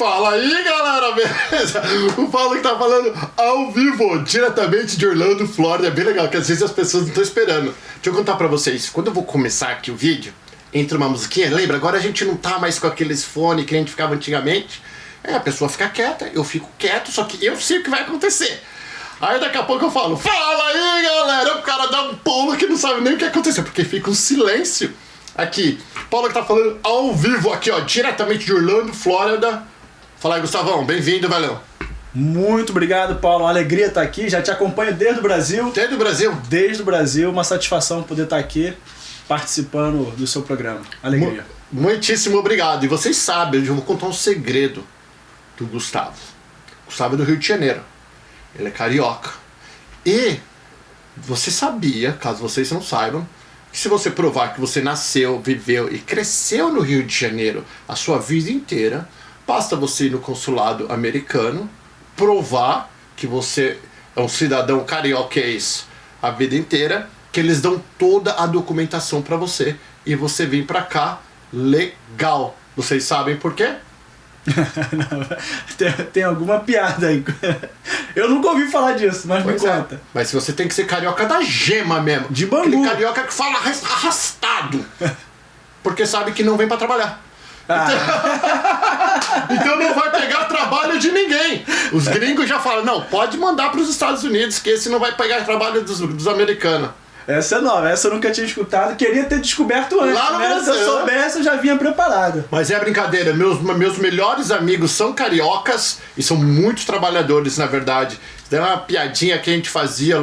Fala aí, galera, beleza? O Paulo que tá falando ao vivo, diretamente de Orlando, Flórida. É bem legal, que às vezes as pessoas não estão esperando. Deixa eu contar pra vocês. Quando eu vou começar aqui o vídeo, entra uma musiquinha, lembra? Agora a gente não tá mais com aqueles fones que a gente ficava antigamente. A pessoa fica quieta, eu fico quieto, só que eu sei o que vai acontecer. Aí daqui a pouco eu falo, fala aí, galera! O cara dá um pulo que não sabe nem o que aconteceu, porque fica um silêncio. Aqui, Paulo que tá falando ao vivo aqui, ó, diretamente de Orlando, Flórida. Fala aí, Gustavão, bem-vindo, valeu. Muito obrigado, Paulo, uma alegria estar aqui, já te acompanho desde o Brasil. Desde o Brasil? Desde o Brasil, uma satisfação poder estar aqui participando do seu programa, alegria. Muitíssimo obrigado, e vocês sabem, eu vou contar um segredo do Gustavo. Gustavo é do Rio de Janeiro, ele é carioca. E você sabia, caso vocês não saibam, que se você provar que você nasceu, viveu e cresceu no Rio de Janeiro a sua vida inteira, basta você ir no consulado americano, provar que você é um cidadão carioquês a vida inteira, que eles dão toda a documentação para você e você vem para cá legal. Vocês sabem por quê? Tem alguma piada aí. Eu nunca ouvi falar disso, mas pois me conta. É. Mas você tem que ser carioca da gema mesmo. De Bangu. Aquele carioca que fala arrastado. Porque sabe que não vem pra trabalhar. Então não vai pegar trabalho de ninguém. Os gringos já falam, não, pode mandar pros Estados Unidos, que esse não vai pegar trabalho dos americanos. Essa é nova, essa eu nunca tinha escutado. Queria ter descoberto antes, lá no né? Brasil. Se eu soubesse, eu já vinha preparado. Mas é brincadeira, meus melhores amigos são cariocas e são muito trabalhadores, na verdade. Isso é uma piadinha que a gente fazia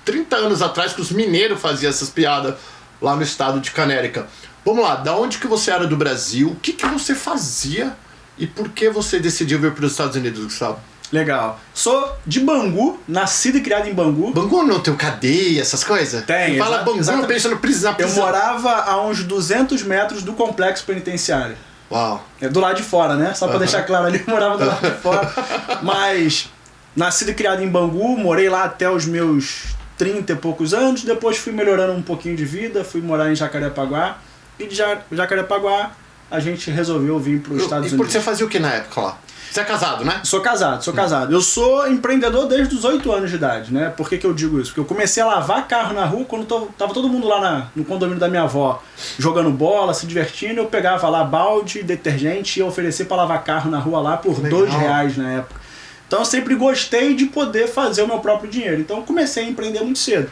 30 anos atrás, que os mineiros faziam essas piadas lá no estado de Canérica. Vamos lá, da onde que você era do Brasil, o que que você fazia e por que você decidiu vir para os Estados Unidos, Gustavo? Legal. Sou de Bangu, nascido e criado em Bangu. Bangu não tem cadeia, essas coisas? Tem. Fala Bangu, eu penso na prisão. Eu morava a uns 200 metros do complexo penitenciário. Uau. É do lado de fora, né? Só pra deixar claro ali, eu morava do lado de fora. Mas, nascido e criado em Bangu, morei lá até os meus 30 e poucos anos. Depois fui melhorando um pouquinho de vida, fui morar em Jacarepaguá. E de Jacarepaguá, a gente resolveu vir para os Estados Unidos. E por você fazia o que na época lá? Você é casado, né? Sou casado. Eu sou empreendedor desde os 8 anos de idade, né? Por que eu digo isso? Porque eu comecei a lavar carro na rua quando tava todo mundo lá no condomínio da minha avó jogando bola, se divertindo. Eu pegava lá balde, detergente e ia oferecer para lavar carro na rua lá por R$2 na época. Então eu sempre gostei de poder fazer o meu próprio dinheiro. Então eu comecei a empreender muito cedo.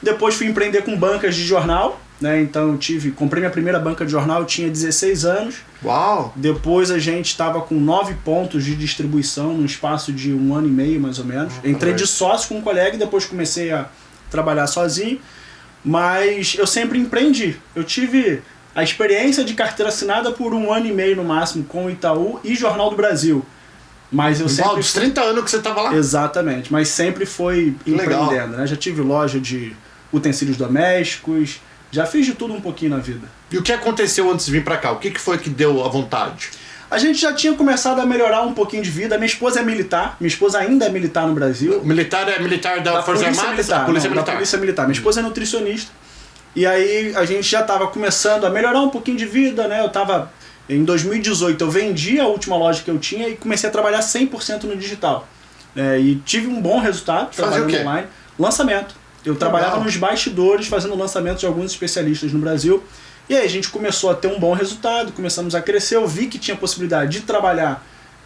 Depois fui empreender com bancas de jornal, né? Então comprei minha primeira banca de jornal, eu tinha 16 anos. Uau! Depois a gente estava com 9 pontos de distribuição num espaço de 1 ano e meio, mais ou menos. Entrei de sócio com um colega e depois comecei a trabalhar sozinho. Mas eu sempre empreendi. Eu tive a experiência de carteira assinada por 1 ano e meio no máximo com o Itaú e Jornal do Brasil. Mas eu sempre... dos 30 anos que você estava lá? Exatamente, mas sempre foi empreendendo, né? Já tive loja de utensílios domésticos, já fiz de tudo um pouquinho na vida. E o que aconteceu antes de vir pra cá? O que foi que deu a vontade? A gente já tinha começado a melhorar um pouquinho de vida. Minha esposa é militar, minha esposa ainda é militar no Brasil. Militar é militar da Força Armada? Da Polícia Militar. Minha esposa é nutricionista. E aí a gente já estava começando a melhorar um pouquinho de vida, né? Em 2018 eu vendi a última loja que eu tinha e comecei a trabalhar 100% no digital. E tive um bom resultado trabalhando online. Lançamento. Eu trabalhava nos bastidores fazendo lançamentos de alguns especialistas no Brasil. E aí a gente começou a ter um bom resultado, começamos a crescer. Eu vi que tinha possibilidade de trabalhar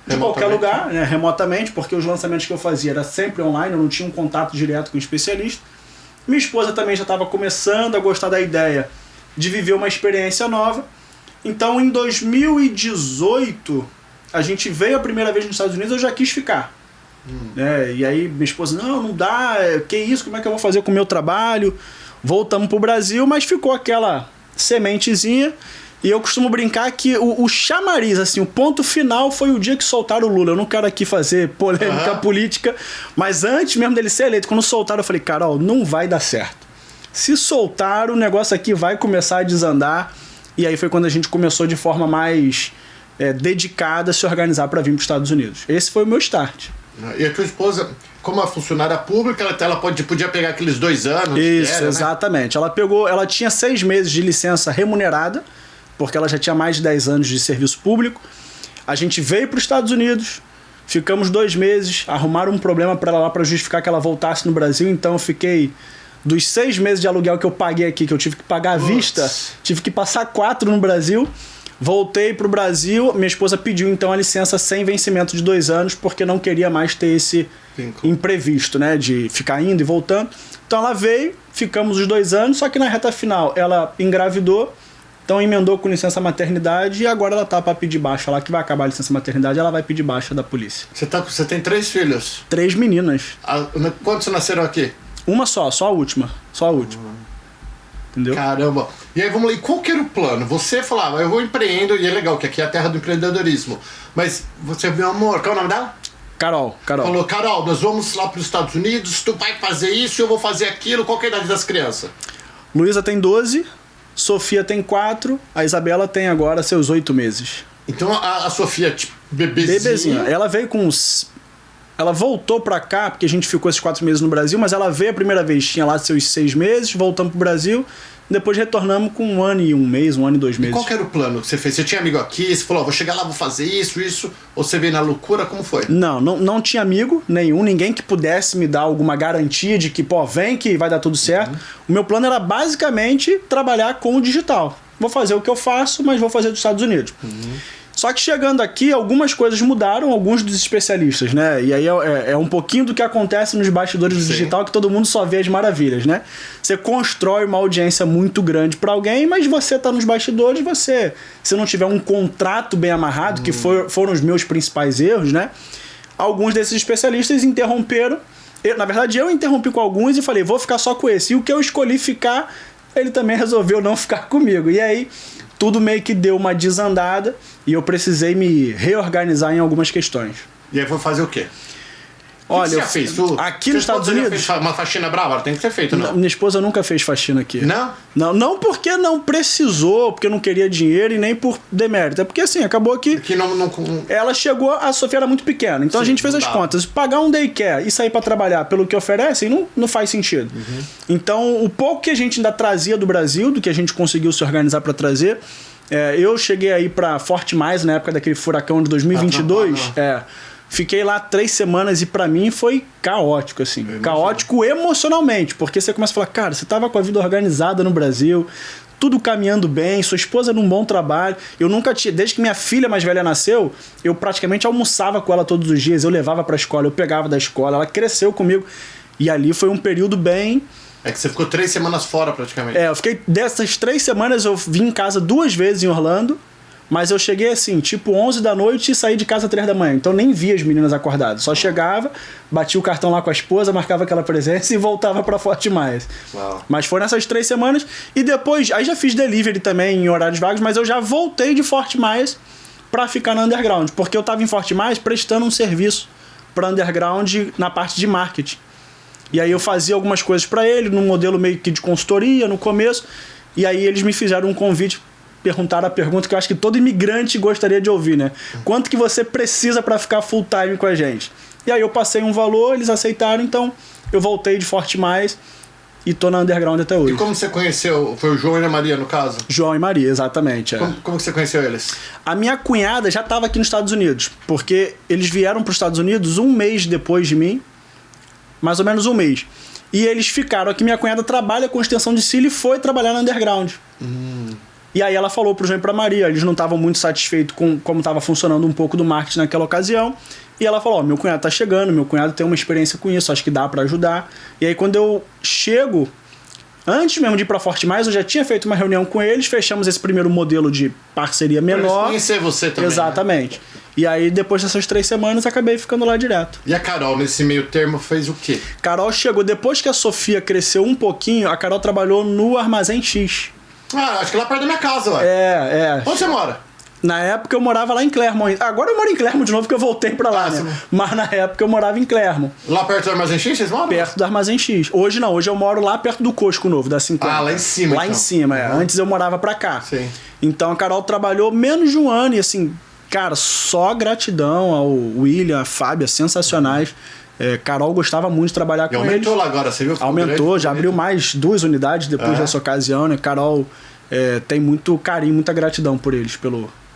de qualquer lugar, né, remotamente, porque os lançamentos que eu fazia era sempre online, eu não tinha um contato direto com o especialista. Minha esposa também já estava começando a gostar da ideia de viver uma experiência nova. Então em 2018, a gente veio a primeira vez nos Estados Unidos, eu já quis ficar. E aí minha esposa, não dá, que isso, como é que eu vou fazer com o meu trabalho? Voltamos pro Brasil, mas ficou aquela sementezinha. E eu costumo brincar que o chamariz, assim, o ponto final foi o dia que soltaram o Lula. Eu não quero aqui fazer polêmica política, mas antes mesmo dele ser eleito, quando soltaram, eu falei, Carol, não vai dar certo. Se soltar, o negócio aqui vai começar a desandar. E aí foi quando a gente começou de forma mais dedicada a se organizar para vir para os Estados Unidos. Esse foi o meu start. E a tua esposa, como a funcionária pública, ela podia pegar aqueles 2 anos? Isso, exatamente. Né? Ela tinha 6 meses de licença remunerada, porque ela já tinha mais de 10 anos de serviço público. A gente veio para os Estados Unidos, ficamos 2 meses, arrumaram um problema para ela lá para justificar que ela voltasse no Brasil, então eu fiquei... Dos 6 meses de aluguel que eu paguei aqui, que eu tive que pagar à vista, tive que passar 4 no Brasil. Voltei pro Brasil, minha esposa pediu então a licença sem vencimento de 2 anos, porque não queria mais ter esse imprevisto, né? De ficar indo e voltando. Então ela veio, ficamos os 2 anos, só que na reta final ela engravidou, então emendou com licença maternidade e agora ela tá para pedir baixa lá, que vai acabar a licença maternidade, ela vai pedir baixa da polícia. Você tem 3 filhos? 3 meninas. Quantos nasceram aqui? Uma só a última. Entendeu? Caramba. E aí, vamos lá. E qual que era o plano? Você falava, eu vou empreendo, e é legal, que aqui é a terra do empreendedorismo. Mas você, meu amor, qual é o nome dela? Carol. Falou, Carol, nós vamos lá para os Estados Unidos, tu vai fazer isso, eu vou fazer aquilo. Qual que é a idade das crianças? Luísa tem 12, Sofia tem 4, a Isabela tem agora seus 8 meses. Então a Sofia, tipo, bebezinha. Ela veio com uns... Ela voltou pra cá, porque a gente ficou esses 4 meses no Brasil, mas ela veio a primeira vez, tinha lá seus 6 meses, voltamos pro Brasil, depois retornamos com 1 ano e 1 mês, 1 ano e 2 meses. E qual que era o plano que você fez? Você tinha amigo aqui, você falou, vou chegar lá, vou fazer isso, ou você veio na loucura, como foi? Não tinha amigo nenhum, ninguém que pudesse me dar alguma garantia de que, vem que vai dar tudo certo. O meu plano era basicamente trabalhar com o digital. Vou fazer o que eu faço, mas vou fazer dos Estados Unidos. Só que chegando aqui, algumas coisas mudaram, alguns dos especialistas, né? E aí é um pouquinho do que acontece nos bastidores do digital, que todo mundo só vê as maravilhas, né? Você constrói uma audiência muito grande para alguém, mas você tá nos bastidores, se não tiver um contrato bem amarrado, que foram os meus principais erros, né? Alguns desses especialistas interromperam. Na verdade, eu interrompi com alguns e falei, vou ficar só com esse. E o que eu escolhi ficar, ele também resolveu não ficar comigo. E aí... tudo meio que deu uma desandada e eu precisei me reorganizar em algumas questões. E aí foi fazer o quê? Olha, o que você fez? Aqui nos Estados Unidos... Fez uma faxina brava? Tem que ser feito, não? Minha esposa nunca fez faxina aqui. Não? Não porque não precisou, porque não queria dinheiro e nem por demérito. É porque assim, acabou que... Ela chegou, a Sofia era muito pequena, então a gente fez as contas. Pagar um daycare e sair para trabalhar pelo que oferecem não faz sentido. Então, o pouco que a gente ainda trazia do Brasil, do que a gente conseguiu se organizar para trazer... eu cheguei aí para Forte Mais na época daquele furacão de 2022. Fiquei lá 3 semanas e pra mim foi caótico, assim. Caótico emocionalmente, porque você começa a falar, cara, você tava com a vida organizada no Brasil, tudo caminhando bem, sua esposa num bom trabalho. Eu nunca tinha, desde que minha filha mais velha nasceu, eu praticamente almoçava com ela todos os dias, eu levava pra escola, eu pegava da escola, ela cresceu comigo. E ali foi um período bem... É que você ficou 3 semanas fora praticamente. Eu fiquei, dessas 3 semanas eu vim em casa 2 vezes em Orlando. Mas eu cheguei assim, tipo 11 da noite e saí de casa 3 da manhã. Então nem via as meninas acordadas. Só chegava, batia o cartão lá com a esposa, marcava aquela presença e voltava pra Forte Mais. Mas foi nessas 3 semanas. E depois, aí já fiz delivery também em horários vagos, mas eu já voltei de Forte Mais pra ficar na Underground. Porque eu tava em Forte Mais prestando um serviço pra Underground na parte de marketing. E aí eu fazia algumas coisas pra ele, num modelo meio que de consultoria no começo. E aí eles me fizeram um convite, perguntaram a pergunta que eu acho que todo imigrante gostaria de ouvir, né? Quanto que você precisa para ficar full time com a gente? E aí eu passei um valor, eles aceitaram, então eu voltei de Forte Mais e tô na Underground até hoje. E como você conheceu? Foi o João e a Maria, no caso? João e Maria, exatamente. Como você conheceu eles? A minha cunhada já estava aqui nos Estados Unidos, porque eles vieram para os Estados Unidos 1 mês depois de mim, mais ou menos 1 mês. E eles ficaram aqui, minha cunhada trabalha com extensão de cílio e foi trabalhar na Underground. E aí ela falou pro João e pra Maria, eles não estavam muito satisfeitos com como estava funcionando um pouco do marketing naquela ocasião. E ela falou, meu cunhado tá chegando, meu cunhado tem uma experiência com isso, acho que dá para ajudar. E aí quando eu chego, antes mesmo de ir pra Forte Mais, eu já tinha feito uma reunião com eles, fechamos esse primeiro modelo de parceria menor. Pra conhecer você também. Exatamente. Né? E aí depois dessas 3 semanas, acabei ficando lá direto. E a Carol, nesse meio termo, fez o quê? Carol chegou, depois que a Sofia cresceu um pouquinho, a Carol trabalhou no Armazém X. Acho que lá perto da minha casa, ué. Onde você mora? Na época eu morava lá em Clermont. Agora eu moro em Clermont de novo, porque eu voltei pra lá, né? Mas na época eu morava em Clermont. Lá perto do Armazém X, vocês moram? Perto do Armazém X. Hoje não, hoje eu moro lá perto do Cosco Novo, da 50. Lá em cima, Lá em cima, Antes eu morava pra cá. Sim. Então a Carol trabalhou menos de 1 ano e assim, cara, só gratidão ao William, a Fábia, sensacionais. Carol gostava muito de trabalhar com eles. Aumentou lá agora, você viu? Aumentou, já abriu mais 2 unidades depois dessa ocasião, né? Carol tem muito carinho, muita gratidão por eles,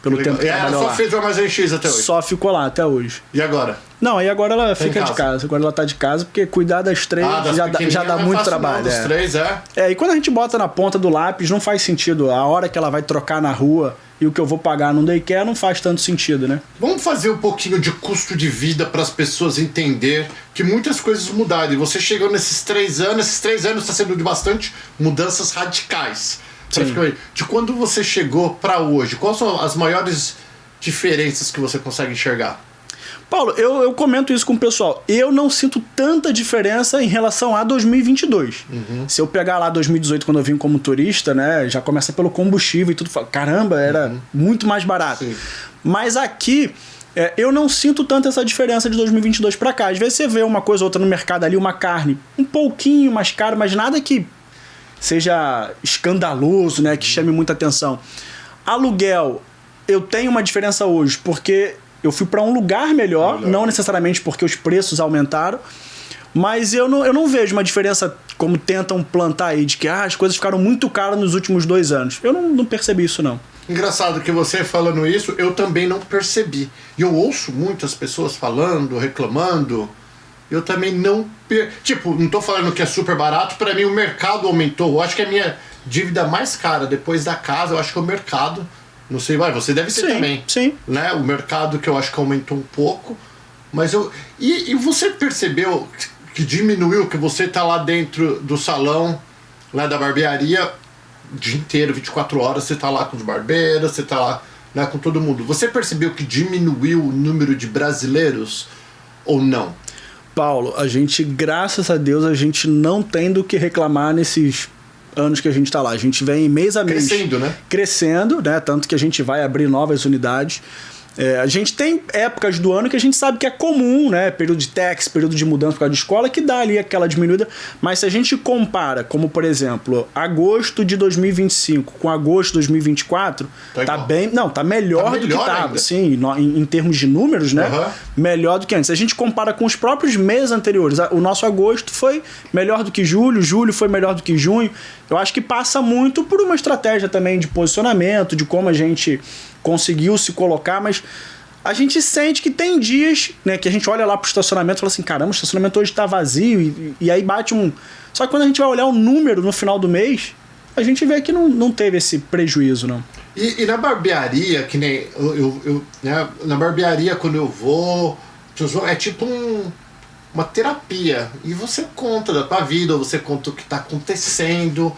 pelo tempo que ela trabalhou só lá. fez o Armazém X até hoje? Só ficou lá até hoje. E agora? Não, aí agora ela Tá em fica de casa. Agora ela tá de casa, porque cuidar das três das já dá pequenininhas não é muito fácil trabalho. Não, dos três, E quando a gente bota na ponta do lápis, não faz sentido. A hora que ela vai trocar na rua e o que eu vou pagar no daycare não faz tanto sentido, né? Vamos fazer um pouquinho de custo de vida para as pessoas entender que muitas coisas mudaram. E você chegou nesses 3 anos, esses 3 anos está sendo de bastante mudanças radicais. De quando você chegou para hoje, quais são as maiores diferenças que você consegue enxergar? Paulo, eu comento isso com o pessoal. Eu não sinto tanta diferença em relação a 2022. Se eu pegar lá 2018, quando eu vim como turista, né, já começa pelo combustível e tudo. Caramba, era muito mais barato. Sim. Mas aqui, eu não sinto tanto essa diferença de 2022 para cá. Às vezes você vê uma coisa ou outra no mercado ali, uma carne um pouquinho mais cara, mas nada que seja escandaloso, né, que chame muita atenção. Aluguel, eu tenho uma diferença hoje, porque eu fui para um lugar melhor, não necessariamente porque os preços aumentaram, mas eu não vejo uma diferença como tentam plantar aí, de que as coisas ficaram muito caras nos últimos 2 anos. Eu não percebi isso, não. Engraçado que você falando isso, eu também não percebi. E eu ouço muitas pessoas falando, reclamando, eu também não... Tipo, não tô falando que é super barato, para mim o mercado aumentou. Eu acho que a minha dívida mais cara depois da casa, eu acho que é o mercado. Não sei, você deve ser também. Sim. Né? O mercado que eu acho que aumentou um pouco. Mas eu. E você percebeu que diminuiu, que você tá lá dentro do salão, lá da barbearia, o dia inteiro, 24 horas, você tá lá com os barbeiros, você tá lá, né, com todo mundo. Você percebeu que diminuiu o número de brasileiros ou não? Paulo, a gente, graças a Deus, a gente não tem do que reclamar nesses anos que a gente está lá. A gente vem mês a mês crescendo, né? Tanto que a gente vai abrir novas unidades. A gente tem épocas do ano que a gente sabe que é comum, né? Período de tax, período de mudança por causa de escola, que dá ali aquela diminuída. Mas se a gente compara, como por exemplo, agosto de 2025 com agosto de 2024, tá bem. Não, tá melhor do que estava. Sim, em termos de números, né? Melhor do que antes. Se a gente compara com os próprios meses anteriores, o nosso agosto foi melhor do que julho foi melhor do que junho. Eu acho que passa muito por uma estratégia também de posicionamento, de como a gente conseguiu se colocar, mas a gente sente que tem dias, né, que a gente olha lá pro estacionamento e fala assim, caramba, o estacionamento hoje tá vazio, e aí bate um... Só que quando a gente vai olhar o número no final do mês, a gente vê que não teve esse prejuízo, não. E na barbearia, que nem né, na barbearia quando eu vou, é tipo uma terapia, e você conta da tua vida, ou você conta o que tá acontecendo.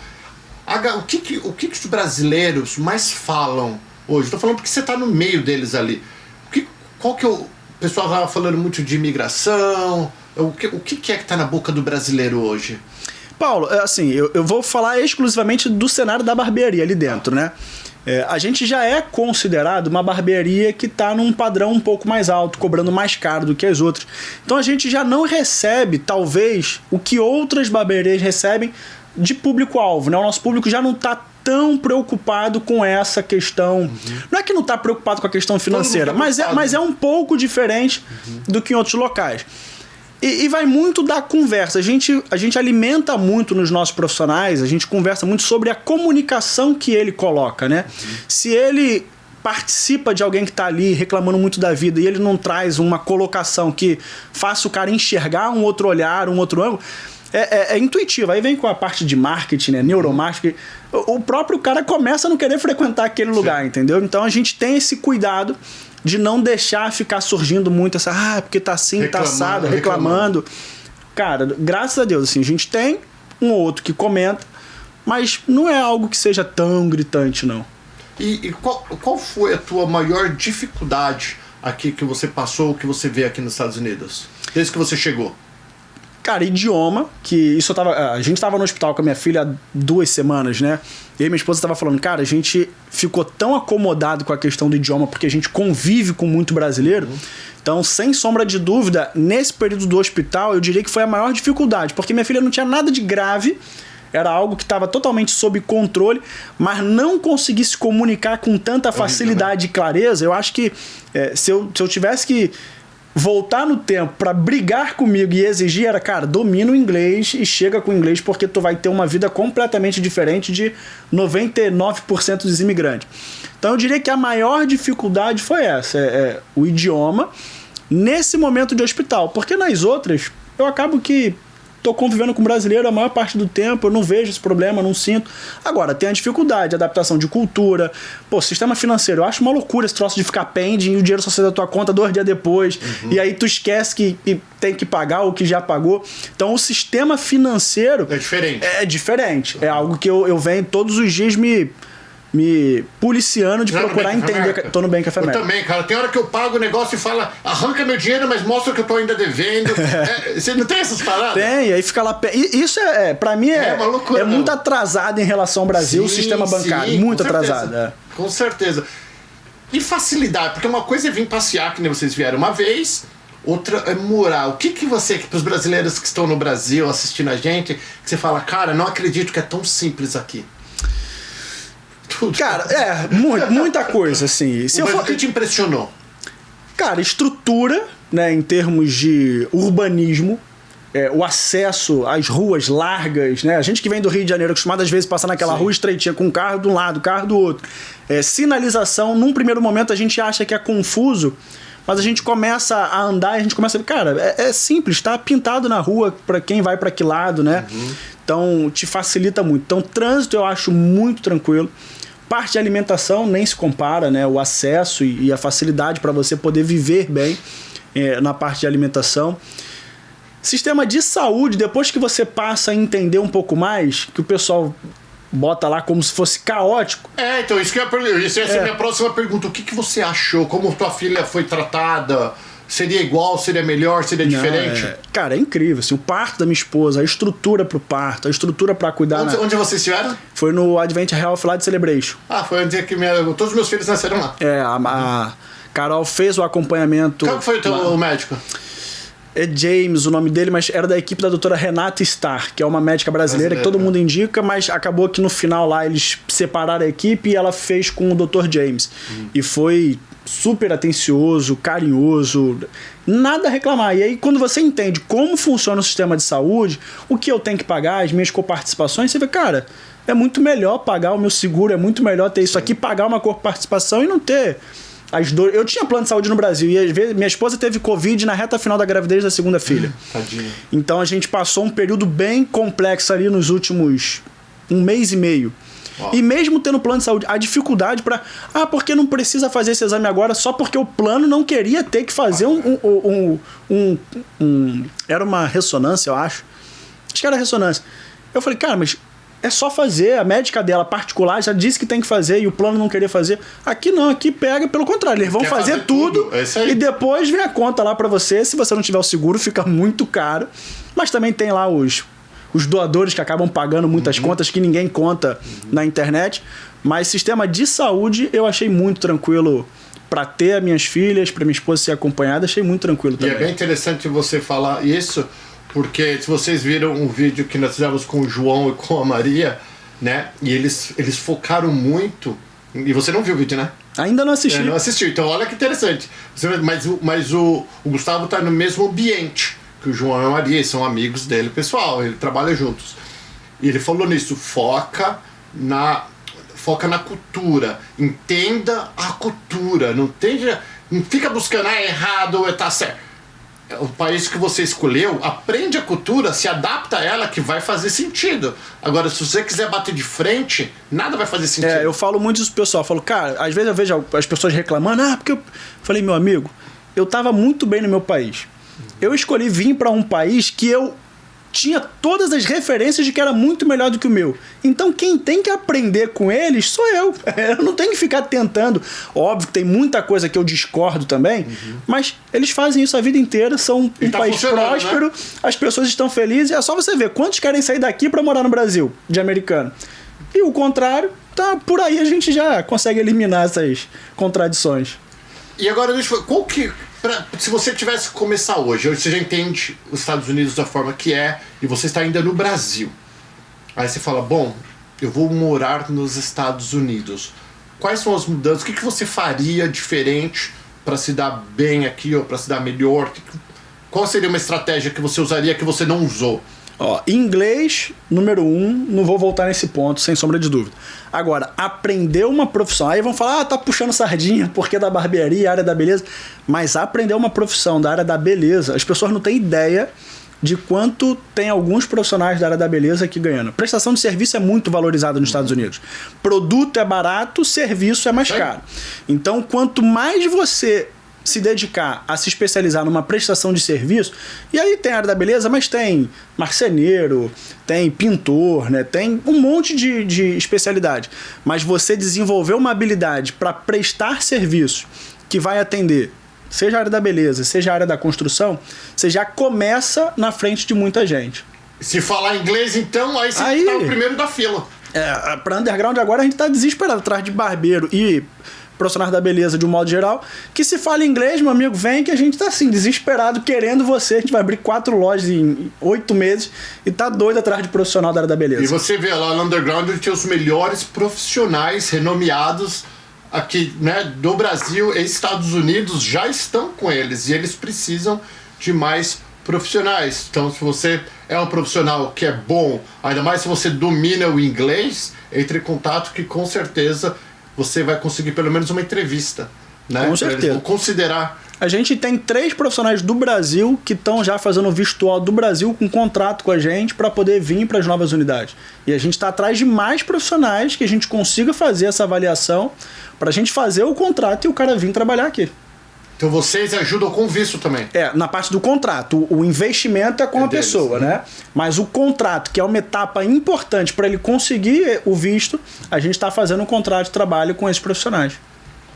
O que os brasileiros mais falam hoje? Estou falando porque você está no meio deles ali. O pessoal estava falando muito de imigração. O que é que está na boca do brasileiro hoje? Paulo, assim, eu vou falar exclusivamente do cenário da barbearia ali dentro, né? A gente já é considerado uma barbearia que está num padrão um pouco mais alto, cobrando mais caro do que as outras. Então a gente já não recebe, talvez, o que outras barbearias recebem de público-alvo, né? O nosso público já não está tão preocupado com essa questão. Não é que não está preocupado com a questão financeira, mas é um pouco diferente do que em outros locais. E vai muito da conversa. A gente alimenta muito nos nossos profissionais, a gente conversa muito sobre a comunicação que ele coloca, né? Se ele participa de alguém que está ali reclamando muito da vida e ele não traz uma colocação que faça o cara enxergar um outro olhar, um outro ângulo, é intuitivo. Aí vem com a parte de marketing, né? Neuromarketing. O próprio cara começa a não querer frequentar aquele lugar, entendeu? Então a gente tem esse cuidado de não deixar ficar surgindo muito essa, porque tá assim, tá assado, reclamando. Cara, graças a Deus, assim, a gente tem um ou outro que comenta, mas não é algo que seja tão gritante, não. E qual foi a tua maior dificuldade aqui que você passou, que você vê aqui nos Estados Unidos, desde que você chegou? Cara, idioma, que isso a gente tava no hospital com a minha filha há 2 semanas, né? E aí minha esposa tava falando, cara, a gente ficou tão acomodado com a questão do idioma porque a gente convive com muito brasileiro. Então, sem sombra de dúvida, nesse período do hospital, eu diria que foi a maior dificuldade, porque minha filha não tinha nada de grave, era algo que estava totalmente sob controle, mas não conseguir se comunicar com tanta facilidade e clareza. Eu acho que se eu tivesse que voltar no tempo pra brigar comigo e exigir era, cara, domina o inglês e chega com o inglês porque tu vai ter uma vida completamente diferente de 99% dos imigrantes. Então eu diria que a maior dificuldade foi essa, o idioma nesse momento de hospital, porque nas outras eu acabo que tô convivendo com brasileiro a maior parte do tempo, eu não vejo esse problema, não sinto. Agora, tem a dificuldade, adaptação de cultura, sistema financeiro, eu acho uma loucura esse troço de ficar pending e o dinheiro só sai da tua conta 2 dias depois, e aí tu esquece que tem que pagar ou que já pagou. Então o sistema financeiro é diferente. É diferente, é algo que eu venho todos os dias me policiando de procurar entender. Tô no Bank of America. Eu também, cara. Tem hora que eu pago o negócio e fala, arranca meu dinheiro, mas mostra que eu tô ainda devendo. Você não tem essas paradas? Tem, aí fica lá. Isso pra mim uma loucura, muito atrasado em relação ao Brasil, o sistema bancário. Muito atrasado. Com certeza. E facilidade, porque uma coisa é vir passear, que nem vocês vieram uma vez, outra é morar. O que você, pros brasileiros que estão no Brasil assistindo a gente, que você fala, cara, não acredito que é tão simples aqui. Tudo. Cara, muita coisa, assim. O que te impressionou? Cara, estrutura, né, em termos de urbanismo, o acesso às ruas largas, né? A gente que vem do Rio de Janeiro, acostumado às vezes a passar naquela rua estreitinha com um carro de um lado, carro do outro. Sinalização, num primeiro momento a gente acha que é confuso, mas a gente começa a andar e a gente começa a ver, cara, é simples, tá pintado na rua para quem vai para que lado, né? Então te facilita muito. Então trânsito eu acho muito tranquilo. Parte de alimentação nem se compara, né? O acesso e a facilidade para você poder viver bem na parte de alimentação. Sistema de saúde, depois que você passa a entender um pouco mais, que o pessoal bota lá como se fosse caótico. Então, isso que eu ia perguntar. Essa é a minha próxima pergunta. O que você achou? Como tua filha foi tratada? Seria igual? Seria melhor? Seria diferente? Cara, é incrível. Assim, o parto da minha esposa, a estrutura pro parto, a estrutura pra cuidar... Onde vocês estiveram? Foi no Advent Health lá de Celebration. Foi onde que todos os meus filhos nasceram lá. A Carol fez o acompanhamento... Qual foi o médico? É James o nome dele, mas era da equipe da doutora Renata Starr, que é uma médica brasileira que todo mundo indica, mas acabou que no final lá eles separaram a equipe e ela fez com o Dr. James. E foi super atencioso, carinhoso, nada a reclamar. E aí quando você entende como funciona o sistema de saúde, o que eu tenho que pagar, as minhas coparticipações, você vê, cara, é muito melhor pagar o meu seguro, é muito melhor ter isso aqui, pagar uma coparticipação e não ter... Eu tinha plano de saúde no Brasil e às vezes minha esposa teve Covid na reta final da gravidez da segunda filha. Tadinha. Então a gente passou um período bem complexo ali nos últimos 1 mês e meio. E mesmo tendo plano de saúde, a dificuldade para... porque não precisa fazer esse exame agora só porque o plano não queria ter que fazer era uma ressonância, eu acho. Acho que era ressonância. Eu falei, cara, mas... é só fazer, a médica dela particular já disse que tem que fazer e o plano não queria fazer. Aqui não, aqui pega pelo contrário, eles vão fazer tudo e depois vem a conta lá pra você. Se você não tiver o seguro, fica muito caro. Mas também tem lá os doadores que acabam pagando muitas contas que ninguém conta na internet. Mas sistema de saúde eu achei muito tranquilo para ter as minhas filhas, para minha esposa ser acompanhada, achei muito tranquilo também. E é bem interessante você falar isso, porque se vocês viram um vídeo que nós fizemos com o João e com a Maria, né? E eles focaram muito... E você não viu o vídeo, né? Ainda não assisti. Não assistiu. Então olha que interessante. Mas o Gustavo está no mesmo ambiente que o João e a Maria. Eles são amigos dele, pessoal. Ele trabalha juntos. E ele falou nisso. Foca na cultura. Entenda a cultura. Não fica buscando, é errado ou tá certo. O país que você escolheu, aprende a cultura, se adapta a ela, que vai fazer sentido. Agora, se você quiser bater de frente, nada vai fazer sentido. Eu falo muito isso pro pessoal. Eu falo, cara, às vezes eu vejo as pessoas reclamando, porque eu falei, meu amigo, eu tava muito bem no meu país. Eu escolhi vir para um país que eu tinha todas as referências de que era muito melhor do que o meu. Então quem tem que aprender com eles sou eu. Eu não tenho que ficar tentando. Óbvio que tem muita coisa que eu discordo também, mas eles fazem isso a vida inteira, são um país próspero, né? As pessoas estão felizes. É só você ver quantos querem sair daqui para morar no Brasil, de americano. E o contrário, tá por aí a gente já consegue eliminar essas contradições. E agora, qual que... se você tivesse que começar hoje você já entende os Estados Unidos da forma que é, e você está ainda no Brasil. Aí você fala, bom, eu vou morar nos Estados Unidos. Quais são as mudanças? O que você faria diferente para se dar bem aqui ou para se dar melhor? Qual seria uma estratégia que você usaria que você não usou? Ó, inglês, número 1, não vou voltar nesse ponto, sem sombra de dúvida. Agora, aprender uma profissão. Aí vão falar, tá puxando sardinha porque é da barbearia, área da beleza. Mas aprender uma profissão da área da beleza, as pessoas não têm ideia de quanto tem alguns profissionais da área da beleza aqui ganhando. Prestação de serviço é muito valorizada nos Estados Unidos. Produto é barato, serviço é mais caro. Então, quanto mais você se dedicar a se especializar numa prestação de serviço, e aí tem a área da beleza, mas tem marceneiro, tem pintor, né? Tem um monte de especialidade. Mas você desenvolver uma habilidade para prestar serviço que vai atender, seja a área da beleza, seja a área da construção, você já começa na frente de muita gente. Se falar inglês, então, aí você tá o primeiro da fila. Para underground agora a gente tá desesperado atrás de barbeiro e profissionais da beleza de um modo geral, que se fala inglês, meu amigo, vem que a gente tá assim, desesperado, querendo você. A gente vai abrir 4 lojas em 8 meses e tá doido atrás de profissional da área da beleza. E você vê lá no underground, tem os melhores profissionais renomeados aqui, né, do Brasil e Estados Unidos já estão com eles e eles precisam de mais profissionais. Então, se você é um profissional que é bom, ainda mais se você domina o inglês, entre em contato que com certeza você vai conseguir pelo menos uma entrevista, né? Com certeza. Eles vão considerar. A gente tem 3 profissionais do Brasil que estão já fazendo o virtual do Brasil com contrato com a gente para poder vir para as novas unidades. E a gente está atrás de mais profissionais que a gente consiga fazer essa avaliação para a gente fazer o contrato e o cara vir trabalhar aqui. Então vocês ajudam com o visto também? Na parte do contrato. O investimento é com a deles, pessoa, né? Mas o contrato, que é uma etapa importante para ele conseguir o visto, a gente está fazendo um contrato de trabalho com esses profissionais.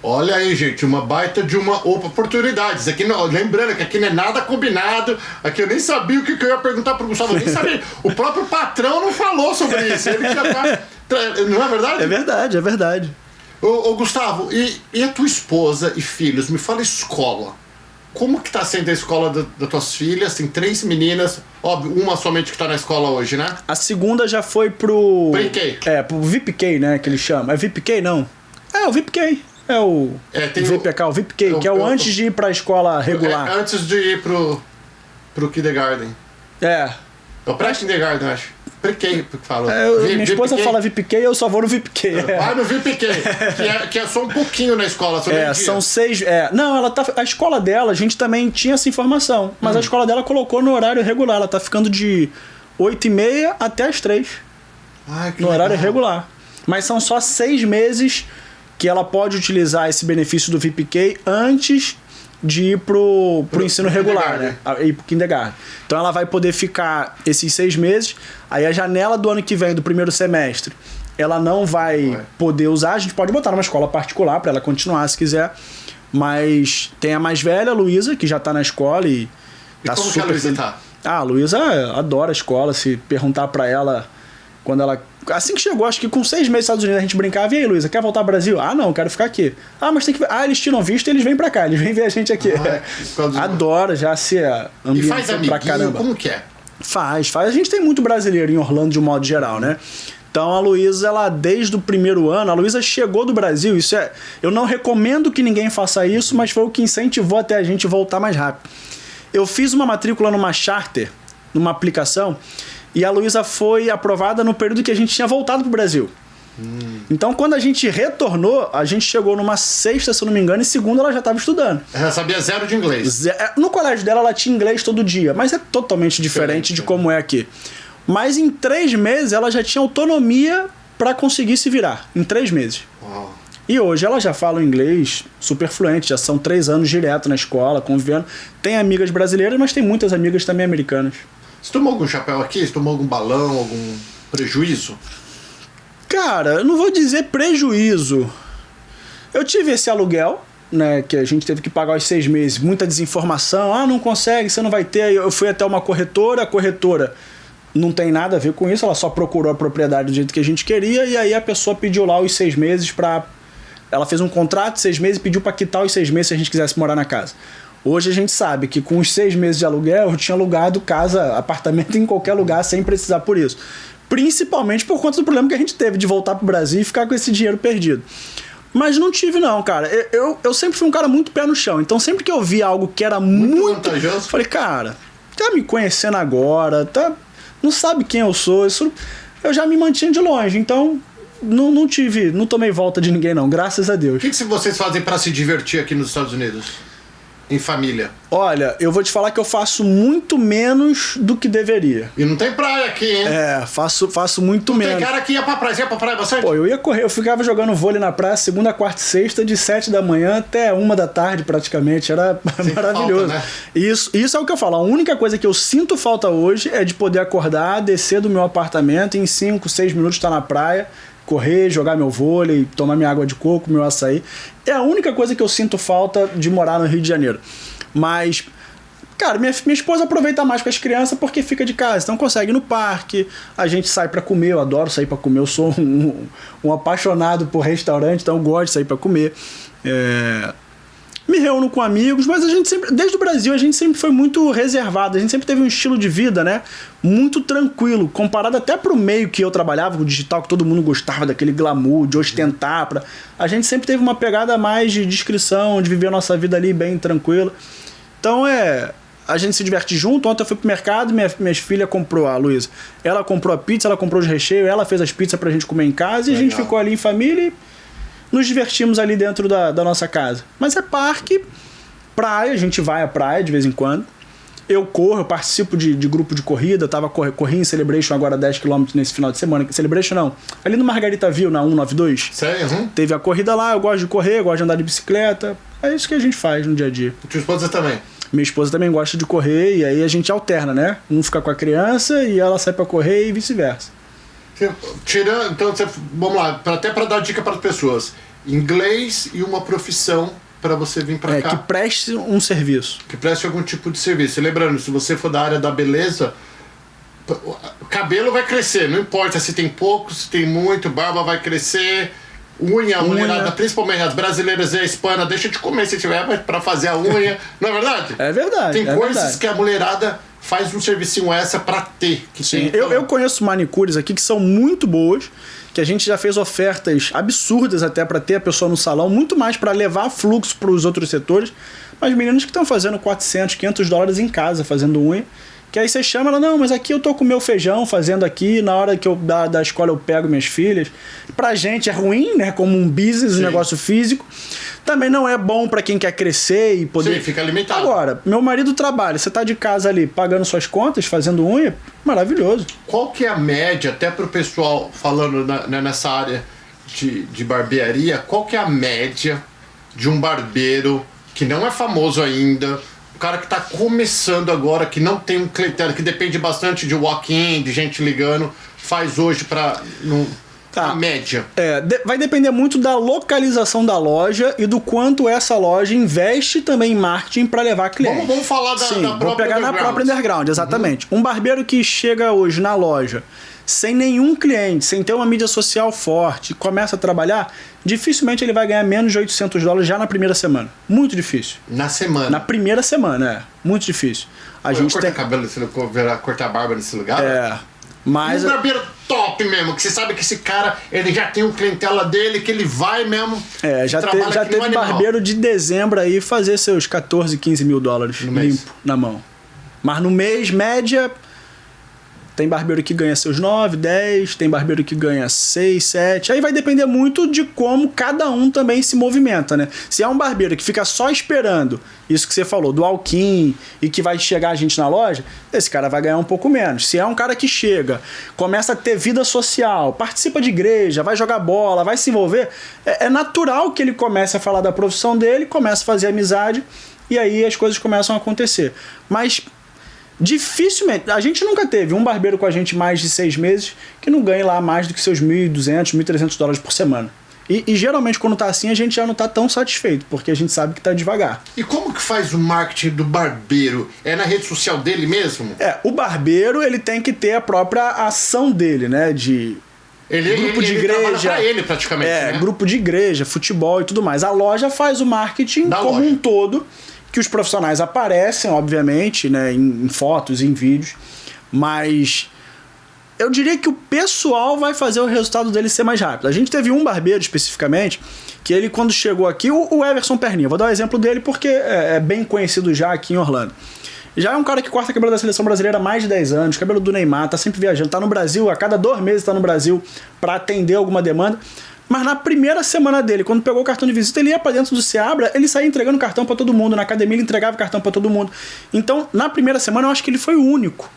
Olha aí, gente, uma baita de uma oportunidade. Isso aqui não, lembrando que aqui não é nada combinado. Aqui eu nem sabia o que eu ia perguntar pro Gustavo. Eu nem sabia. O próprio patrão não falou sobre isso. Ele já tá... Não é verdade? É verdade, é verdade. Ô Gustavo, e a tua esposa e filhos? Me fala escola. Como que tá sendo a escola das tuas filhas? Tem 3 meninas, óbvio, uma somente que tá na escola hoje, né? A segunda já foi pro... Pre-K. Pro VPK, né, que eles chamam. É VPK, não? É o VPK. É o VPK, o VPK, que é o antes de ir pra escola regular. Antes de ir pro kindergarten. É o pré-kindergarten, acho. Pre-K, que fala. Minha esposa fala VPK, eu só vou no VPK. Vai no VPK, que é só um pouquinho na escola. São 6... Não, ela tá... A escola dela, a gente também tinha essa informação, mas a escola dela colocou no horário regular. Ela tá ficando de 8h30 até as 3. No horário regular. Mas são só 6 meses que ela pode utilizar esse benefício do VPK antes de ir pro ensino regular, né? Ir pro kindergarten. Então ela vai poder ficar esses 6 meses, aí a janela do ano que vem, do primeiro semestre, ela não vai poder usar, a gente pode botar numa escola particular para ela continuar se quiser, mas tem a mais velha, a Luísa, que já tá na escola e tá como super... que a Luísa tá? A Luísa adora a escola, se perguntar para ela quando ela... Assim que chegou, acho que com 6 meses nos Estados Unidos a gente brincava, e aí, Luísa, quer voltar ao Brasil? Ah, não, quero ficar aqui. Ah, mas tem que... eles tiram visto e eles vêm pra cá, eles vêm ver a gente aqui. Adora já se ambiente. E faz amiguinho, pra caramba. Como que é? Faz. A gente tem muito brasileiro em Orlando de um modo geral, né? Então a Luísa, ela desde o primeiro ano, a Luísa chegou do Brasil, eu não recomendo que ninguém faça isso, mas foi o que incentivou até a gente voltar mais rápido. Eu fiz uma matrícula numa charter, numa aplicação, e a Luísa foi aprovada no período que a gente tinha voltado pro Brasil. Então, quando a gente retornou, a gente chegou numa sexta, se eu não me engano, e segunda ela já estava estudando. Ela sabia 0 de inglês. No colégio dela, ela tinha inglês todo dia, mas é totalmente diferente de como é aqui. Mas em 3 meses, ela já tinha autonomia para conseguir se virar. Em 3 meses. Uau. E hoje ela já fala inglês super fluente, já são 3 anos direto na escola, convivendo. Tem amigas brasileiras, mas tem muitas amigas também americanas. Você tomou algum chapéu aqui? Você tomou algum balão, algum prejuízo? Cara, eu não vou dizer prejuízo. Eu tive esse aluguel, né, que a gente teve que pagar os 6 meses, muita desinformação, não consegue, você não vai ter. Eu fui até uma corretora, a corretora não tem nada a ver com isso, ela só procurou a propriedade do jeito que a gente queria, e aí a pessoa pediu lá os 6 meses pra... Ela fez um contrato de 6 meses e pediu pra quitar os 6 meses se a gente quisesse morar na casa. Hoje a gente sabe que com os 6 meses de aluguel eu tinha alugado casa, apartamento em qualquer lugar sem precisar por isso. Principalmente por conta do problema que a gente teve de voltar pro Brasil e ficar com esse dinheiro perdido. Mas não tive não, cara. Eu sempre fui um cara muito pé no chão. Então sempre que eu vi algo que era muito vantajoso. Falei, cara, tá me conhecendo agora, não sabe quem eu sou. Isso eu já me mantinha de longe. Então não tomei volta de ninguém não, graças a Deus. O que vocês fazem pra se divertir aqui nos Estados Unidos? Em família? Olha, eu vou te falar que eu faço muito menos do que deveria. E não tem praia aqui, hein? Faço muito menos. Tem cara que ia pra praia. Você ia pra praia bastante? Pô, eu ia correr. Eu ficava jogando vôlei na praia segunda, quarta e sexta, de 7 da manhã até 1 da tarde, praticamente. Era maravilhoso. Falta, né? Isso é o que eu falo. A única coisa que eu sinto falta hoje é de poder acordar, descer do meu apartamento e em 5, 6 minutos estar na praia, correr, jogar meu vôlei, tomar minha água de coco, meu açaí. É a única coisa que eu sinto falta de morar no Rio de Janeiro. Mas, cara, minha esposa aproveita mais com as crianças porque fica de casa. Então consegue ir no parque, a gente sai pra comer, eu adoro sair pra comer. Eu sou um apaixonado por restaurante, então eu gosto de sair pra comer. Me reúno com amigos, mas a gente sempre, desde o Brasil, a gente sempre foi muito reservado, a gente sempre teve um estilo de vida, né, muito tranquilo, comparado até pro meio que eu trabalhava, o digital, que todo mundo gostava daquele glamour, de ostentar, a gente sempre teve uma pegada mais de discrição, de viver a nossa vida ali bem tranquila. Então a gente se diverte junto. Ontem eu fui pro mercado, minha filha comprou, a Luísa, ela comprou a pizza, ela comprou os recheios, ela fez as pizzas pra gente comer em casa. Legal. E a gente ficou ali em família e nos divertimos ali dentro da nossa casa. Mas é parque, praia, a gente vai à praia de vez em quando. Eu corro, eu participo de grupo de corrida, corri em Celebration agora 10 km nesse final de semana. Celebration não, ali no Margaritaville, na 192. Sério? Uhum. Teve a corrida lá, eu gosto de correr, eu gosto de andar de bicicleta. É isso que a gente faz no dia a dia. E tua esposa também? Minha esposa também gosta de correr e aí a gente alterna, né? Um fica com a criança e ela sai pra correr e vice-versa. Tirando, então, vamos lá, até para dar dica para as pessoas: inglês e uma profissão para você vir para cá. Que preste um serviço. Que preste algum tipo de serviço. E lembrando, se você for da área da beleza, o cabelo vai crescer, não importa se tem pouco, se tem muito, barba vai crescer, unha, mulherada, principalmente as brasileiras e a hispana, deixa de comer se tiver para fazer a unha, não é verdade? É verdade. Tem coisas que a mulherada faz um servicinho essa pra ter. Sim, eu conheço manicures aqui que são muito boas, que a gente já fez ofertas absurdas até pra ter a pessoa no salão, muito mais pra levar fluxo pros outros setores, mas meninos que estão fazendo 400, 500 dólares em casa fazendo unha, que aí você chama ela, não, mas aqui eu tô com meu feijão fazendo aqui, na hora que eu da escola eu pego minhas filhas. Pra gente é ruim, né, como um business, um negócio físico. Também não é bom pra quem quer crescer e poder... Sim, fica limitado. Agora, meu marido trabalha, você tá de casa ali pagando suas contas, fazendo unha, maravilhoso. Qual que é a média, até pro pessoal falando nessa área de barbearia, qual que é a média de um barbeiro que não é famoso ainda, o cara que tá começando agora, que não tem um clientela, que depende bastante de walk-in, de gente ligando, faz hoje pra... A média. Vai depender muito da localização da loja e do quanto essa loja investe também em marketing para levar clientes. Vamos falar da própria vou pegar na própria underground, exatamente. Um barbeiro que chega hoje na loja sem nenhum cliente, sem ter uma mídia social forte, começa a trabalhar, dificilmente ele vai ganhar menos de $800 já na primeira semana. Muito difícil. Na semana? Na primeira semana, muito difícil. Cortar cabelo nesse lugar, cortar barba nesse lugar? Mas um barbeiro top mesmo, que você sabe que esse cara, ele já tem um clientela dele, que ele vai mesmo. Já teve barbeiro de dezembro aí fazer seus 14, 15 mil dólares limpo na mão. Mas no mês, média, tem barbeiro que ganha seus 9, 10, tem barbeiro que ganha 6, 7. Aí vai depender muito de como cada um também se movimenta, né? Se é um barbeiro que fica só esperando isso que você falou, do walk-in, e que vai chegar a gente na loja, esse cara vai ganhar um pouco menos. Se é um cara que chega, começa a ter vida social, participa de igreja, vai jogar bola, vai se envolver, é natural que ele comece a falar da profissão dele, comece a fazer amizade, e aí as coisas começam a acontecer. Mas dificilmente, a gente nunca teve um barbeiro com a gente mais de 6 meses que não ganhe lá mais do que seus $1.200, $1.300 por semana. E geralmente quando tá assim a gente já não tá tão satisfeito, porque a gente sabe que tá devagar. E como que faz o marketing do barbeiro? É na rede social dele mesmo? O barbeiro ele tem que ter a própria ação dele, né? Grupo de igreja. Trabalha pra ele praticamente, né? Grupo de igreja, futebol e tudo mais. A loja faz o marketing como um todo, que os profissionais aparecem, obviamente, né, em fotos, em vídeos, mas eu diria que o pessoal vai fazer o resultado dele ser mais rápido. A gente teve um barbeiro especificamente, que ele quando chegou aqui, o Everson Perninha, vou dar o exemplo dele porque é bem conhecido já aqui em Orlando. Já é um cara que corta cabelo da seleção brasileira há mais de 10 anos, cabelo do Neymar, tá sempre viajando, tá no Brasil, a cada 2 meses tá no Brasil para atender alguma demanda. Mas na primeira semana dele, quando pegou o cartão de visita, ele ia pra dentro do Seabra, ele saía entregando cartão pra todo mundo. Na academia ele entregava cartão pra todo mundo. Então, na primeira semana, eu acho que ele foi o único.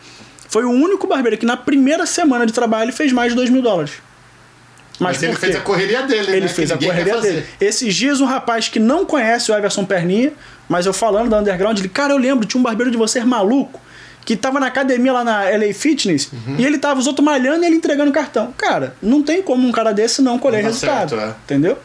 Foi o único barbeiro que na primeira semana de trabalho ele fez mais de $2.000. Mas ele fez a correria dele, ele né? fez a correria dele. Esses dias um rapaz que não conhece o Everson Perninha, mas eu falando da Underground, ele, cara, eu lembro, tinha um barbeiro de vocês maluco, que tava na academia lá na LA Fitness, e ele tava os outros malhando e ele entregando cartão. Cara, não tem como um cara desse não colher resultado. Certo, entendeu?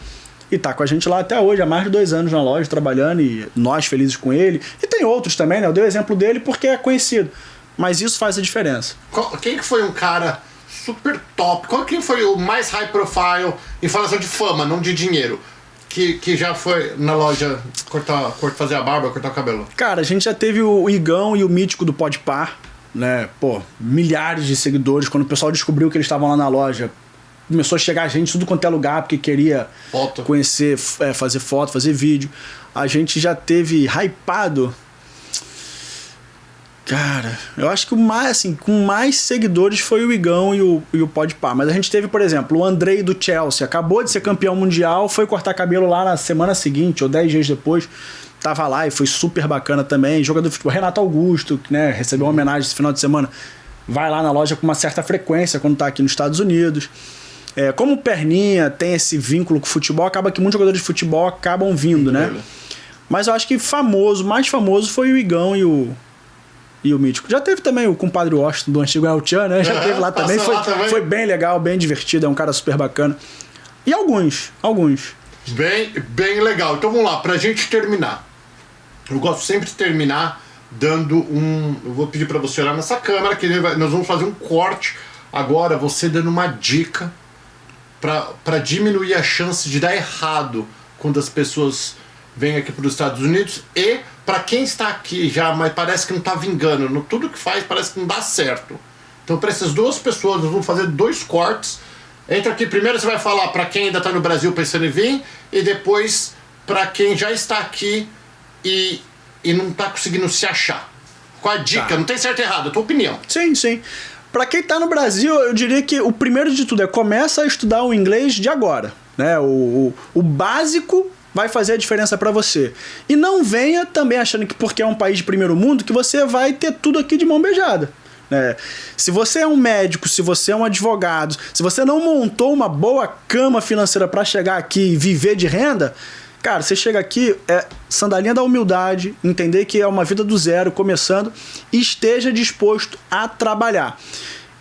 E tá com a gente lá até hoje, há mais de 2 anos na loja, trabalhando, e nós felizes com ele. E tem outros também, né? Eu dei o exemplo dele porque é conhecido. Mas isso faz a diferença. Quem que foi um cara super top? Quem foi o mais high profile em falação de fama, não de dinheiro? Que já foi na loja fazer a barba, cortar o cabelo? Cara, a gente já teve o Igão e o Mítico do Podpar, né? Pô, milhares de seguidores. Quando o pessoal descobriu que eles estavam lá na loja, começou a chegar gente tudo quanto é lugar, porque queria conhecer, fazer foto, fazer vídeo. A gente já teve hypado. Cara, eu acho que o mais, assim, com mais seguidores foi o Igão e o Podpah. Mas a gente teve, por exemplo, o Andrei do Chelsea. Acabou de ser campeão mundial, foi cortar cabelo lá na semana seguinte, ou 10 dias depois. Tava lá e foi super bacana também. Jogador de futebol, Renato Augusto, que, né, recebeu uma homenagem esse final de semana. Vai lá na loja com uma certa frequência quando tá aqui nos Estados Unidos. Como o Perninha tem esse vínculo com o futebol, acaba que muitos jogadores de futebol acabam vindo, né? Mas eu acho que mais famoso foi o Igão e o Mítico. Já teve também o compadre Washington do antigo El Chan, né? Já teve lá também. Foi bem legal, bem divertido. É um cara super bacana. E alguns. Bem legal. Então vamos lá, pra gente terminar. Eu gosto sempre de terminar dando eu vou pedir pra você olhar nessa câmera, que nós vamos fazer um corte agora, você dando uma dica pra diminuir a chance de dar errado quando as pessoas vêm aqui para os Estados Unidos, e para quem está aqui já, mas parece que não está vingando, tudo que faz parece que não dá certo. Então, para essas 2 pessoas, nós vamos fazer 2 cortes. Entra aqui, primeiro você vai falar para quem ainda está no Brasil pensando em vir, e depois para quem já está aqui e não está conseguindo se achar. Qual a dica? Tá. Não tem certo e errado, é a tua opinião. Sim. Para quem está no Brasil, eu diria que o primeiro de tudo começa a estudar o inglês de agora, né? O básico vai fazer a diferença para você. E não venha também achando que porque é um país de primeiro mundo que você vai ter tudo aqui de mão beijada. Se você é um médico, se você é um advogado, se você não montou uma boa cama financeira para chegar aqui e viver de renda, cara, você chega aqui, sandalinha da humildade, entender que é uma vida do zero, começando, e esteja disposto a trabalhar.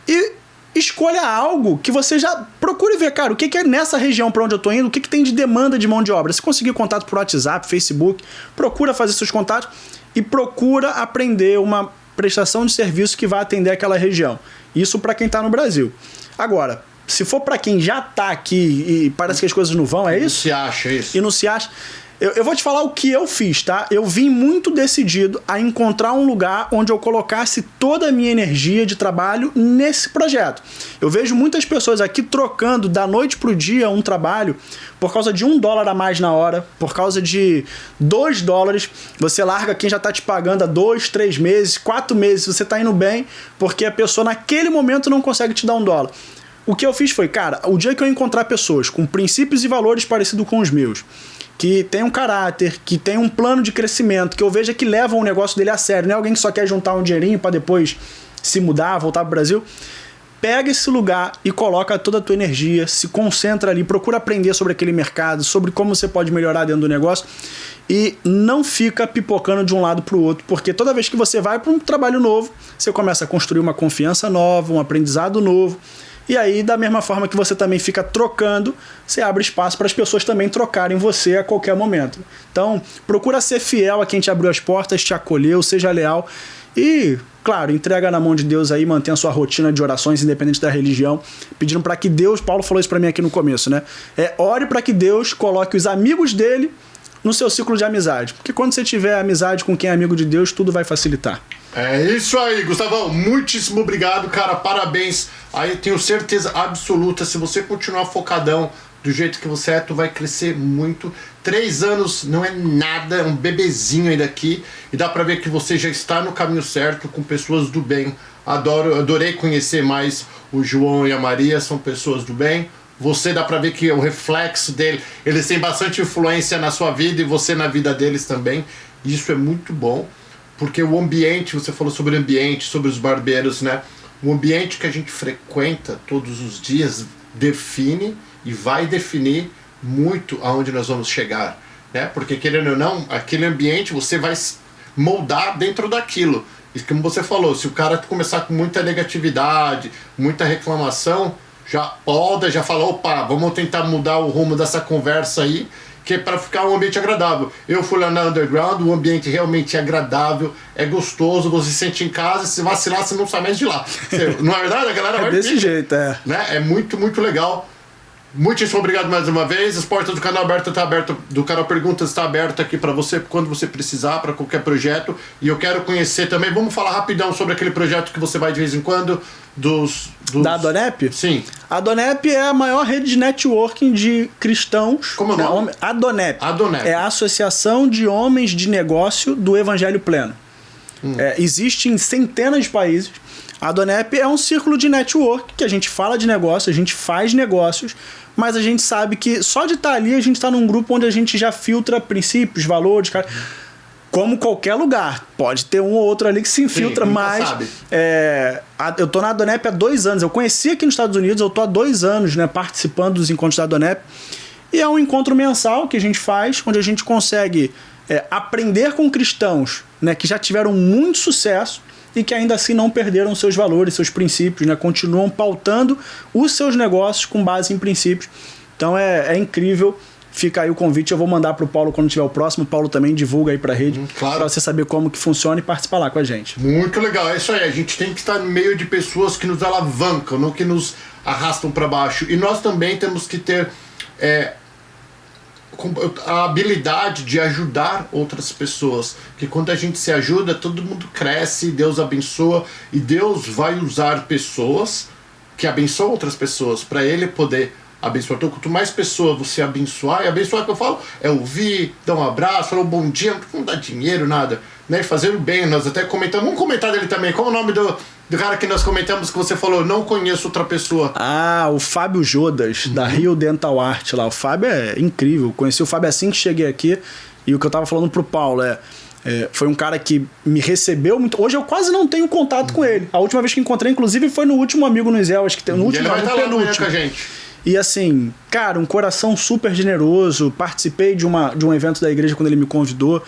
E escolha algo que você já procure ver, cara, o que é nessa região para onde eu tô indo, o que tem de demanda de mão de obra. Se conseguir contato por WhatsApp, Facebook, procura fazer seus contatos e procura aprender uma prestação de serviço que vai atender aquela região. Isso para quem tá no Brasil. Agora, se for para quem já tá aqui e parece que as coisas não vão, é isso? Não se acha isso. E não se acha. Eu vou te falar o que eu fiz, tá? Eu vim muito decidido a encontrar um lugar onde eu colocasse toda a minha energia de trabalho nesse projeto. Eu vejo muitas pessoas aqui trocando da noite pro dia um trabalho por causa de $1 a mais na hora, por causa de $2. Você larga quem já tá te pagando há 2, 3 meses, 4 meses, você tá indo bem, porque a pessoa naquele momento não consegue te dar $1. O que eu fiz foi, cara, o dia que eu encontrar pessoas com princípios e valores parecidos com os meus, que tem um caráter, que tem um plano de crescimento, que eu veja que levam o negócio dele a sério, não é alguém que só quer juntar um dinheirinho para depois se mudar, voltar pro Brasil. Pega esse lugar e coloca toda a tua energia, se concentra ali, procura aprender sobre aquele mercado, sobre como você pode melhorar dentro do negócio e não fica pipocando de um lado pro outro, porque toda vez que você vai para um trabalho novo, você começa a construir uma confiança nova, um aprendizado novo. E aí, da mesma forma que você também fica trocando, você abre espaço para as pessoas também trocarem você a qualquer momento. Então, procura ser fiel a quem te abriu as portas, te acolheu, seja leal e, claro, entrega na mão de Deus aí, mantenha a sua rotina de orações, independente da religião, pedindo para que Deus, Paulo falou isso para mim aqui no começo, né? Ore para que Deus coloque os amigos dele no seu ciclo de amizade. Porque quando você tiver amizade com quem é amigo de Deus, tudo vai facilitar. É isso aí, Gustavão. Muitíssimo obrigado, cara. Parabéns. Aí tenho certeza absoluta, se você continuar focadão do jeito que você é, tu vai crescer muito. 3 anos não é nada, é um bebezinho ainda aqui. E dá pra ver que você já está no caminho certo, com pessoas do bem. Adorei conhecer mais o João e a Maria, são pessoas do bem. Você dá pra ver que o reflexo dele, eles têm bastante influência na sua vida e você na vida deles também. Isso é muito bom, porque o ambiente, você falou sobre o ambiente, sobre os barbeiros, né? O ambiente que a gente frequenta todos os dias define e vai definir muito aonde nós vamos chegar, né? Porque querendo ou não, aquele ambiente você vai moldar dentro daquilo. E como você falou, se o cara começar com muita negatividade, muita reclamação, já fala, opa, vamos tentar mudar o rumo dessa conversa aí, que é para ficar um ambiente agradável. Eu fui lá na Underground, o ambiente realmente é agradável, é gostoso, você se sente em casa, se vacilar, você não sai mais de lá. Não é verdade? A galera vai desse jeito, é. Né? É muito, muito legal. Muitíssimo obrigado mais uma vez. As portas do canal aberto tá aberto, do canal Perguntas está aberto aqui para você quando você precisar, para qualquer projeto. E eu quero conhecer também, vamos falar rapidão sobre aquele projeto que você vai de vez em quando Da Adonep? Sim. A Adonep é a maior rede de networking de cristãos. Como é o nome? Adonep. Adonep. É a Associação de Homens de Negócio do Evangelho Pleno. Existe em centenas de países. A Adonep é um círculo de network que a gente fala de negócio, a gente faz negócios, mas a gente sabe que só de estar ali a gente está num grupo onde a gente já filtra princípios, valores, cara. Como qualquer lugar. Pode ter um ou outro ali que se infiltra, mas eu tô na Adonep há 2 anos. Eu conheci aqui nos Estados Unidos, eu tô há 2 anos, né, participando dos encontros da Adonep. E é um encontro mensal que a gente faz, onde a gente consegue aprender com cristãos, né, que já tiveram muito sucesso e que ainda assim não perderam seus valores, seus princípios, né, continuam pautando os seus negócios com base em princípios. Então é incrível. Fica aí o convite, eu vou mandar pro Paulo quando tiver o próximo. O Paulo também divulga aí pra rede, claro, pra você saber como que funciona e participar lá com a gente. Muito legal, é isso aí. A gente tem que estar no meio de pessoas que nos alavancam, não que nos arrastam para baixo. E nós também temos que ter a habilidade de ajudar outras pessoas. Que quando a gente se ajuda, todo mundo cresce, Deus abençoa. E Deus vai usar pessoas que abençoam outras pessoas para Ele poder abençoar. Então, quanto mais pessoas você abençoar, e abençoar que eu falo é ouvir, dar um abraço, falar um bom dia, não dá dinheiro, nada, né? Fazer o bem. Nós até comentamos, vamos comentar dele também. Qual é o nome do cara que nós comentamos que você falou, não conheço outra pessoa? Ah, o Fábio Jodas, da Rio Dental Art lá. O Fábio é incrível. Conheci o Fábio assim que cheguei aqui, e o que eu tava falando pro Paulo foi um cara que me recebeu muito. Hoje eu quase não tenho contato com ele. A última vez que encontrei, inclusive, foi no último Amigo no Isel, acho que tem no último, ele vai estar lá amanhã com a gente. E assim, cara, um coração super generoso. Participei de um evento da igreja quando ele me convidou.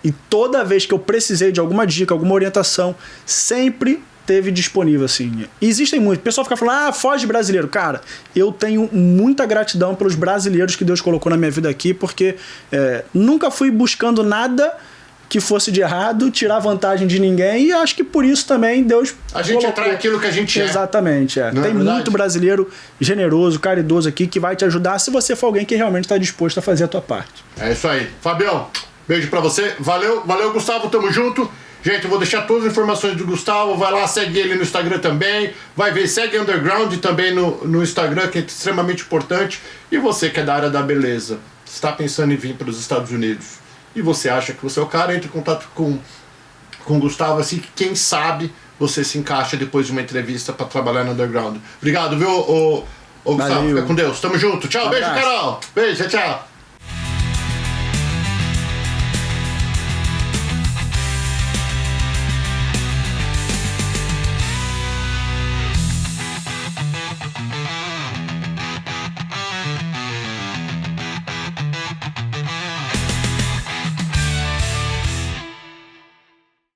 E toda vez que eu precisei de alguma dica, alguma orientação, sempre teve disponível, assim. E existem muitos. O pessoal fica falando, foge brasileiro. Cara, eu tenho muita gratidão pelos brasileiros que Deus colocou na minha vida aqui, porque nunca fui buscando nada que fosse de errado, tirar vantagem de ninguém, e acho que por isso também Deus a gente atrai aquilo que a gente é. Exatamente, Tem muito brasileiro generoso, caridoso aqui, que vai te ajudar se você for alguém que realmente está disposto a fazer a tua parte. É isso aí. Fabião, beijo pra você. Valeu, Gustavo, tamo junto. Gente, eu vou deixar todas as informações do Gustavo, vai lá, segue ele no Instagram também, vai ver, segue Underground também no Instagram, que é extremamente importante. E você que é da área da beleza, está pensando em vir para os Estados Unidos, e você acha que você é o cara, entre em contato com o Gustavo, assim, que quem sabe você se encaixa depois de uma entrevista para trabalhar no Underground. Obrigado, viu, Gustavo? Fica com Deus. Tamo junto. Tchau, beijo, Carol. Beijo, tchau.